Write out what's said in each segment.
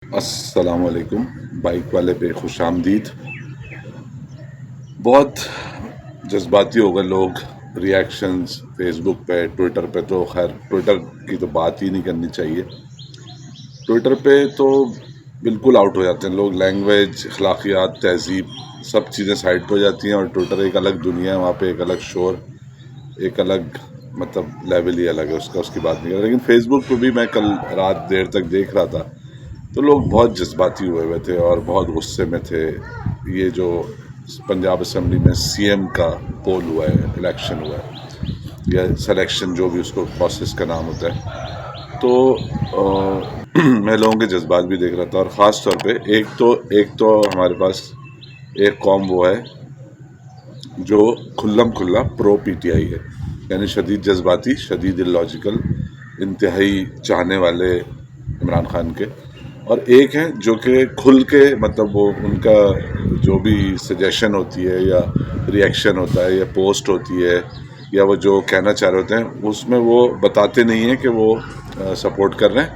السلام علیکم. بائک والے پہ خوش آمدید. بہت جذباتی ہو گئے لوگ. ریاکشنز فیس بک پہ، ٹویٹر پہ تو خیر ٹویٹر کی تو بات ہی نہیں کرنی چاہیے. ٹویٹر پہ تو بالکل آؤٹ ہو جاتے ہیں لوگ. لینگویج، اخلاقیات، تہذیب سب چیزیں سائڈ پہ ہو جاتی ہیں، اور ٹویٹر ایک الگ دنیا ہے. وہاں پہ ایک الگ شور، ایک الگ لیول ہی الگ ہے اس کی بات نہیں کر. لیکن فیس بک پہ بھی میں کل رات دیر تک دیکھ رہا تھا تو لوگ بہت جذباتی ہوئے تھے اور بہت غصے میں تھے. یہ جو پنجاب اسمبلی میں سی ایم کا پول ہوا ہے، الیکشن ہوا ہے یا سلیکشن، جو بھی اس کو پروسیس کا نام ہوتا ہے، تو میں لوگوں کے جذبات بھی دیکھ رہا تھا. اور خاص طور پہ ایک تو ہمارے پاس ایک قوم وہ ہے جو کھلم کھلا پرو پی ٹی آئی ہے، یعنی شدید جذباتی، شدید اللاجیکل، انتہائی چاہنے والے عمران خان کے. اور ایک ہیں جو کہ کھل کے وہ ان کا جو بھی سجیشن ہوتی ہے یا ریئیکشن ہوتا ہے یا پوسٹ ہوتی ہے یا وہ جو کہنا چاہ رہے ہوتے ہیں اس میں وہ بتاتے نہیں ہیں کہ وہ سپورٹ کر رہے ہیں،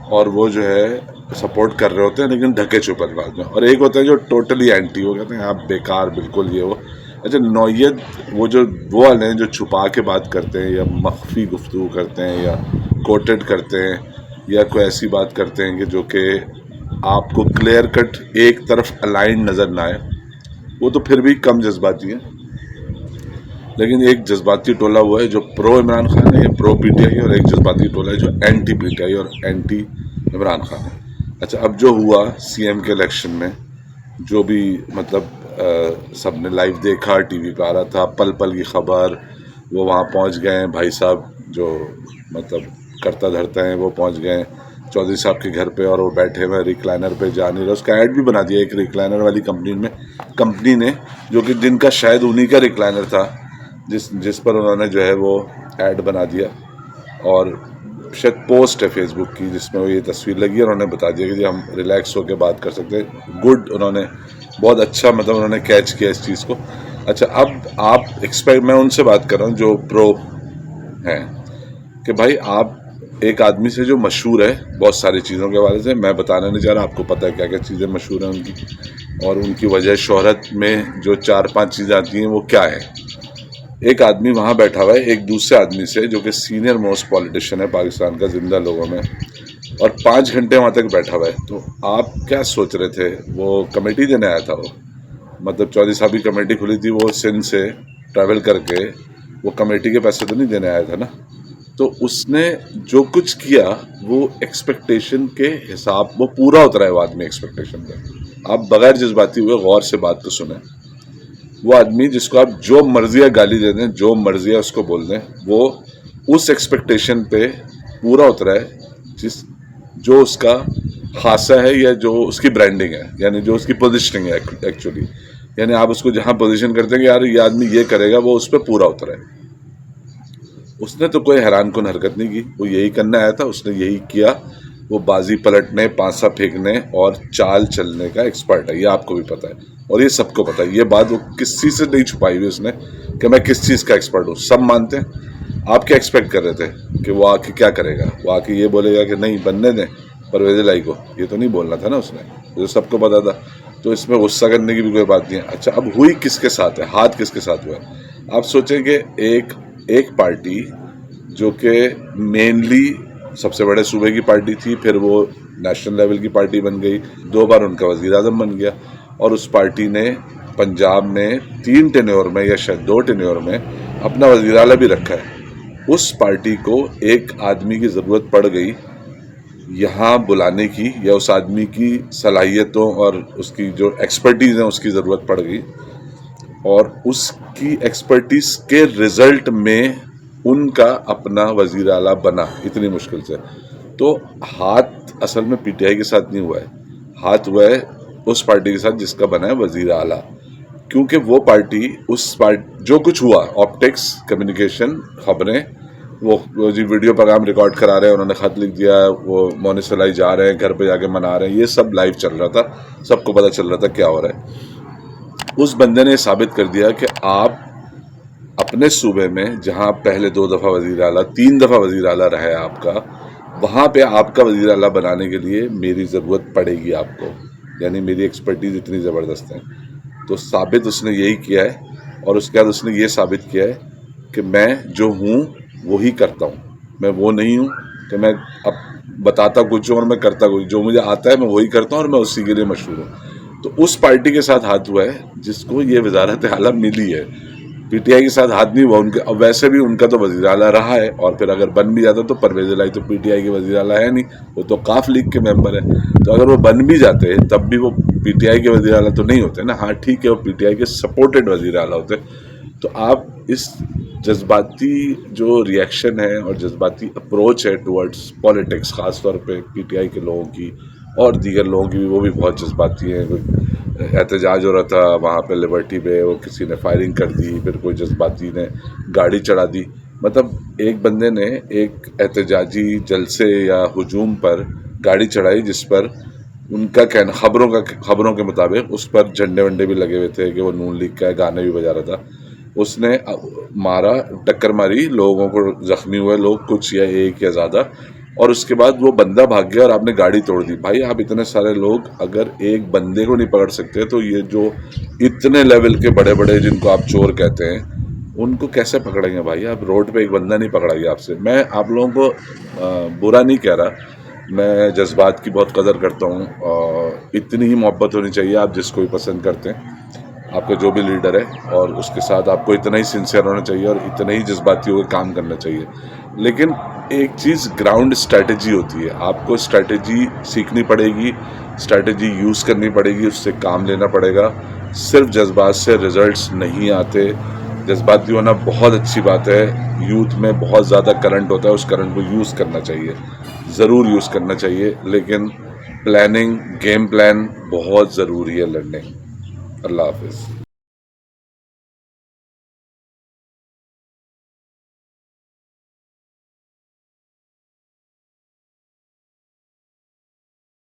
اور وہ جو ہے سپورٹ کر رہے ہوتے ہیں لیکن ڈھکے چھپے بعد میں. اور ایک ہوتا ہے جو ٹوٹلی اینٹی، وہ کہتے ہیں آپ بیکار، بالکل یہ وہ. اچھا، نوعیت وہ والے ہیں جو چھپا کے بات کرتے ہیں یا مخفی گفتگو کرتے ہیں یا کوٹڈ کرتے ہیں یا کوئی ایسی بات کرتے ہیں کہ جو کہ آپ کو کلیئر کٹ ایک طرف الائنڈ نظر نہ آئے، وہ تو پھر بھی کم جذباتی ہیں. لیکن ایک جذباتی ٹولہ وہ ہے جو پرو عمران خان ہے یا پرو پی ٹی آئی ہے، اور ایک جذباتی ٹولہ ہے جو اینٹی پی ٹی آئی اور اینٹی عمران خان ہے. اچھا، اب جو ہوا سی ایم کے الیکشن میں، جو بھی سب نے لائیو دیکھا، ٹی وی پہ آ رہا تھا، پل پل کی خبر. وہ وہاں پہنچ گئے ہیں بھائی صاحب جو کرتا دھرتا ہیں، وہ پہنچ گئے ہیں چودھری صاحب کے گھر پہ، اور وہ بیٹھے ہوئے ریکلائنر پہ جا نہیں رہا. اس کا ایڈ بھی بنا دیا ایک ریکلائنر والی کمپنی نے، جو کہ جن کا شاید انہی کا ریکلائنر تھا جس پر انہوں نے جو ہے وہ ایڈ بنا دیا. اور شاید پوسٹ ہے فیس بک کی جس میں وہ یہ تصویر لگی ہے، اور انہوں نے بتا دیا کہ جی ہم ریلیکس ہو کے بات کر سکتے ہیں. گڈ، انہوں نے بہت اچھا انہوں نے کیچ کیا اس چیز کو. اچھا، اب آپ میں ان سے بات کر رہا ہوں جو پرو ہیں کہ بھائی آپ ایک آدمی سے جو مشہور ہے بہت ساری چیزوں کے حوالے سے، میں بتانا نہیں چاہ رہا، آپ کو پتہ ہے کیا کیا چیزیں مشہور ہیں ان کی، اور ان کی وجہ شہرت میں جو 4-5 چیزیں آتی ہیں وہ کیا ہے. ایک آدمی وہاں بیٹھا ہوا ہے ایک دوسرے آدمی سے جو کہ سینئر موسٹ پولیٹیشین ہے پاکستان کا زندہ لوگوں میں، اور 5 گھنٹے وہاں تک بیٹھا ہوا ہے. تو آپ کیا سوچ رہے تھے؟ وہ کمیٹی دینے آیا تھا، وہ چودھری صاحب کی کمیٹی کھلی تھی، وہ سندھ سے ٹریول کر کے وہ کمیٹی کے پیسے تو نہیں دینے آیا تھا نا. تو اس نے جو کچھ کیا وہ ایکسپیکٹیشن کے حساب، وہ پورا اترا ہے وہ آدمی ایکسپیکٹیشن کا. آپ بغیر جذباتی ہوئے غور سے بات کو سنیں. وہ آدمی جس کو آپ جو مرضی گالی دے دیں، جو مرضی اس کو بول دیں، وہ اس ایکسپیکٹیشن پہ پورا اترا ہے جو اس کا خاصہ ہے یا جو اس کی برانڈنگ ہے، یعنی جو اس کی پوزیشننگ ہے ایکچولی. یعنی آپ اس کو جہاں پوزیشن کرتے ہیں کہ یار یہ آدمی یہ کرے گا، وہ اس پہ پورا اترا ہے. اس نے تو کوئی حیران کن حرکت نہیں کی، وہ یہی کرنا آیا تھا، اس نے یہی کیا. وہ بازی پلٹنے، پانسا پھینکنے اور چال چلنے کا ایکسپرٹ ہے، یہ آپ کو بھی پتہ ہے اور یہ سب کو پتہ ہے. یہ بات وہ کسی سے نہیں چھپائی ہوئی اس نے کہ میں کس چیز کا ایکسپرٹ ہوں، سب مانتے ہیں. آپ کیا ایکسپیکٹ کر رہے تھے کہ وہ آ کے کیا کرے گا؟ وہ آ کے یہ بولے گا کہ نہیں بننے دیں پرویز الہی کو؟ یہ تو نہیں بولنا تھا نا اس نے، جو سب کو پتا تھا. تو اس میں غصہ کرنے کی بھی کوئی بات نہیں ہے. اچھا، اب ہوئی کس کے ساتھ ہے، ہاتھ کس کے ساتھ ہوا ہے؟ آپ سوچیں کہ ایک پارٹی جو کہ مینلی سب سے بڑے صوبے کی پارٹی تھی، پھر وہ نیشنل لیول کی پارٹی بن گئی، 2 بار ان کا وزیر اعظم بن گیا، اور اس پارٹی نے پنجاب میں 3 ٹینیور میں یا شاید 2 ٹینیور میں اپنا وزیر اعلیٰ بھی رکھا ہے. اس پارٹی کو ایک آدمی کی ضرورت پڑ گئی یہاں بلانے کی، یا اس آدمی کی صلاحیتوں اور اس کی جو ایکسپرٹیز ہیں اس کی ضرورت پڑ گئی، اور اس کی ایکسپرٹیز کے رزلٹ میں ان کا اپنا وزیر اعلیٰ بنا اتنی مشکل سے. تو ہاتھ اصل میں پی ٹی آئی کے ساتھ نہیں ہوا ہے، ہاتھ ہوا ہے اس پارٹی کے ساتھ جس کا بنا ہے وزیر اعلیٰ. کیونکہ وہ پارٹی جو کچھ ہوا، آپٹکس، کمیونیکیشن، خبریں، وہ جی ویڈیو پیغام ریکارڈ کرا رہے ہیں، انہوں نے خط لکھ دیا، وہ مونس فلائی جا رہے ہیں، گھر پہ جا کے منا رہے ہیں، یہ سب لائیو چل رہا تھا، سب کو پتہ چل رہا تھا کیا ہو رہا ہے. اس بندے نے ثابت کر دیا کہ آپ اپنے صوبے میں جہاں پہلے 2 دفعہ وزیر اعلیٰ، 3 دفعہ وزیر اعلیٰ رہا ہے آپ کا، وہاں پہ آپ کا وزیر اعلیٰ بنانے کے لیے میری ضرورت پڑے گی آپ کو، یعنی میری ایکسپرٹیز اتنی زبردست ہے۔ تو ثابت اس نے یہی کیا ہے، اور اس کے بعد اس نے یہ ثابت کیا ہے کہ میں جو ہوں وہی کرتا ہوں، میں وہ نہیں ہوں کہ میں اب بتاتا کچھ ہوں اور میں کرتا کچھ، جو مجھے آتا ہے میں وہی کرتا ہوں اور میں اسی کے لیے مشہور ہوں۔ تو اس پارٹی کے ساتھ ہاتھ ہوا ہے جس کو یہ وزارت اعلیٰ ملی ہے، پی ٹی آئی کے ساتھ ہاتھ نہیں ہوا ان کے۔ اب ویسے بھی ان کا تو وزیر اعلیٰ رہا ہے، اور پھر اگر بن بھی جاتا تو پرویز الہی تو پی ٹی آئی کے وزیر اعلیٰ ہے نہیں، وہ تو قاف لیگ کے ممبر ہے۔ تو اگر وہ بن بھی جاتے تب بھی وہ پی ٹی آئی کے وزیر اعلیٰ تو نہیں ہوتے نا۔ ہاں ٹھیک ہے، وہ پی ٹی آئی کے سپورٹڈ وزیر اعلیٰ ہوتے۔ تو آپ اس جذباتی جو ریئیکشن ہے اور جذباتی اپروچ ہے ٹورڈز پولیٹکس، خاص طور پہ پی ٹی آئی کے لوگوں کی اور دیگر لوگوں کی، وہ بھی بہت جذباتی ہیں۔ احتجاج ہو رہا تھا وہاں پہ لبرٹی پہ، وہ کسی نے فائرنگ کر دی، پھر کوئی جذباتی نے گاڑی چڑھا دی۔ مطلب ایک بندے نے ایک احتجاجی جلسے یا ہجوم پر گاڑی چڑھائی جس پر ان کا کہنا، خبروں کے مطابق اس پر جھنڈے ونڈے بھی لگے ہوئے تھے کہ وہ نون لیگ کا ہے، گانے بھی بجا رہا تھا۔ اس نے مارا، ٹکر ماری، لوگوں کو زخمی ہوئے لوگ کچھ یا ایک یا زیادہ، اور اس کے بعد وہ بندہ بھاگ گیا اور آپ نے گاڑی توڑ دی۔ بھائی آپ اتنے سارے لوگ اگر ایک بندے کو نہیں پکڑ سکتے تو یہ جو اتنے لیول کے بڑے بڑے جن کو آپ چور کہتے ہیں ان کو کیسے پکڑیں گے بھائی؟ آپ روڈ پہ ایک بندہ نہیں پکڑا گیا آپ سے۔ میں آپ لوگوں کو برا نہیں کہہ رہا، میں جذبات کی بہت قدر کرتا ہوں، اور اتنی ہی محبت ہونی چاہیے آپ جس کو بھی پسند کرتے ہیں، آپ کا جو بھی لیڈر ہے، اور اس کے ساتھ آپ کو اتنا ہی سنسیئر ہونا چاہیے اور اتنا ہی جذباتی ہو کے کام کرنا چاہیے۔ لیکن ایک چیز گراؤنڈ اسٹریٹجی ہوتی ہے، آپ کو اسٹریٹجی سیکھنی پڑے گی، اسٹریٹجی یوز کرنی پڑے گی، اس سے کام لینا پڑے گا۔ صرف جذبات سے ریزلٹس نہیں آتے۔ جذباتی ہونا بہت اچھی بات ہے، یوتھ میں بہت زیادہ کرنٹ ہوتا ہے، اس کرنٹ کو یوز کرنا چاہیے، ضرور یوز کرنا چاہیے، لیکن پلاننگ، گیم پلان بہت ضروری ہے لڑنے۔ اللہ حافظ۔